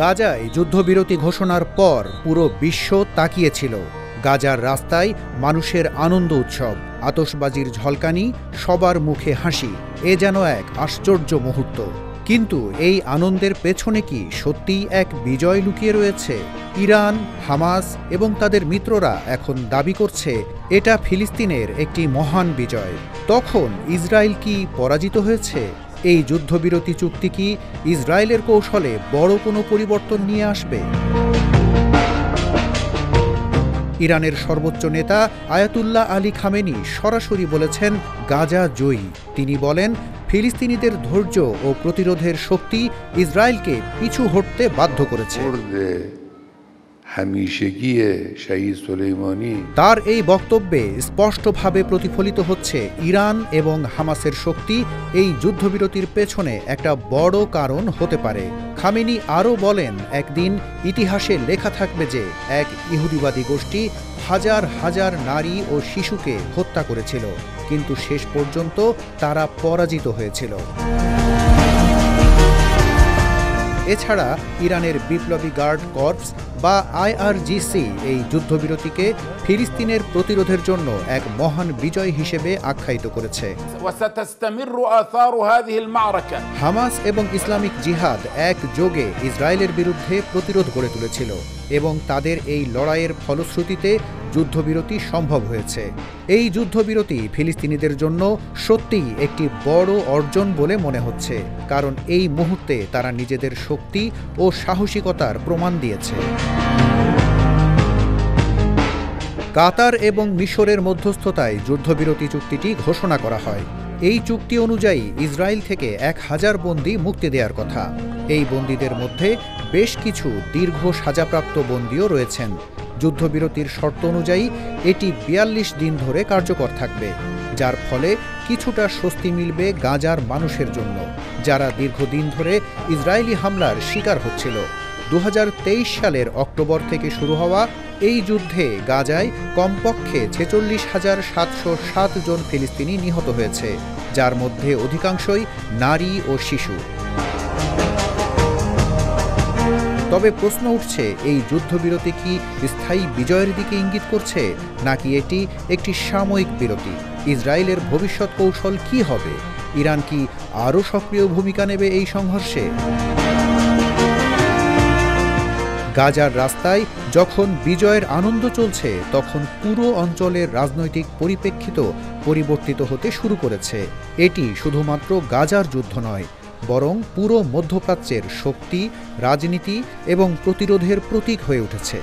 গাজায় যুদ্ধবিরতি ঘোষণার পর পুরো বিশ্ব তাকিয়েছিল। গাজার রাস্তায় মানুষের আনন্দ উৎসব, আতশবাজির ঝলকানি, সবার মুখে হাসি। এ যেন এক আশ্চর্য মুহূর্ত। কিন্তু এই আনন্দের পেছনে কি সত্যিই এক বিজয় লুকিয়ে রয়েছে? ইরান, হামাস এবং তাদের মিত্ররা এখন দাবি করছে এটা ফিলিস্তিনের একটি মহান বিজয়। তখন ইসরায়েল কি পরাজিত হয়েছে? এই যুদ্ধবিরতি চুক্তি কি ইসরায়েলের কৌশলে বড় কোনো পরিবর্তন নিয়ে আসবে? ইরানের সর্বোচ্চ নেতা আয়াতুল্লাহ আলী খামেনি সরাসরি বলেছেন গাজা জয়ী। তিনি বলেন, ফিলিস্তিনিদের ধৈর্য ও প্রতিরোধের শক্তি ইসরায়েলকে পিছু হটতে বাধ্য করেছে। তার এই বক্তব্যে স্পষ্টভাবে প্রতিফলিত হচ্ছে ইরান এবং হামাসের শক্তি এই যুদ্ধবিরতির পেছনে একটা বড় কারণ হতে পারে। খামেনি আরও বলেন, একদিন ইতিহাসে লেখা থাকবে যে এক ইহুদিবাদী গোষ্ঠী হাজার হাজার নারী ও শিশুকে হত্যা করেছিল, কিন্তু শেষ পর্যন্ত তারা পরাজিত হয়েছিল। এছাড়া ইরানের বিপ্লবী গার্ড কর্পস বা আইআরজিসি এই যুদ্ধবিরতিকে ফিলিস্তিনের প্রতিরোধের জন্য এক মহান বিজয় হিসেবে আখ্যায়িত করেছে। হামাস এবং ইসলামিক জিহাদ একযোগে ইসরায়েলের বিরুদ্ধে প্রতিরোধ গড়ে তুলেছিল এবং তাদের এই লড়াইয়ের ফলশ্রুতিতে যুদ্ধবিরতি সম্ভব হয়েছে। এই যুদ্ধবিরতি ফিলিস্তিনিদের জন্য সত্যিই একটি বড় অর্জন বলে মনে হচ্ছে, কারণ এই মুহূর্তে তারা নিজেদের শক্তি ও সাহসিকতার প্রমাণ দিয়েছে। কাতার এবং মিশরের মধ্যস্থতায় যুদ্ধবিরতি চুক্তিটি ঘোষণা করা হয়। এই চুক্তি অনুযায়ী ইসরায়েল থেকে 1000 বন্দী মুক্তি দেওয়ার কথা। এই বন্দীদের মধ্যে বেশ কিছু দীর্ঘ সাজাপ্রাপ্ত বন্দীও রয়েছেন। যুদ্ধবিরতির শর্ত অনুযায়ী এটি 42 দিন ধরে কার্যকর থাকবে, যার ফলে কিছুটা স্বস্তি মিলবে গাজার মানুষের জন্য, যারা দীর্ঘদিন ধরে ইসরায়েলি হামলার শিকার হচ্ছিল। 2023 সালের অক্টোবর থেকে শুরু হওয়া এই যুদ্ধে গাজায় কমপক্ষে 46,707 জন ফিলিস্তিনি নিহত হয়েছে, যার মধ্যে অধিকাংশই নারী ও শিশু। তবে প্রশ্ন উঠছে, এই যুদ্ধবিরতি কি স্থায়ী বিজয়ের দিকে ইঙ্গিত করছে, নাকি এটি একটি সাময়িক বিরতি? ইসরায়েলের ভবিষ্যৎ কৌশল কি হবে? ইরান কি আরও সক্রিয় ভূমিকা নেবে এই সংঘর্ষে? গাজার রাস্তায় যখন বিজয়ের আনন্দ চলছে, তখন পুরো অঞ্চলের রাজনৈতিক পরিপ্রেক্ষিত পরিবর্তিত হতে শুরু করেছে। এটি শুধুমাত্র গাজার যুদ্ধ নয়, বরং পুরো মধ্যপ্রাচ্যের শক্তি, রাজনীতি এবং প্রতিরোধের প্রতীক হয়ে উঠেছে।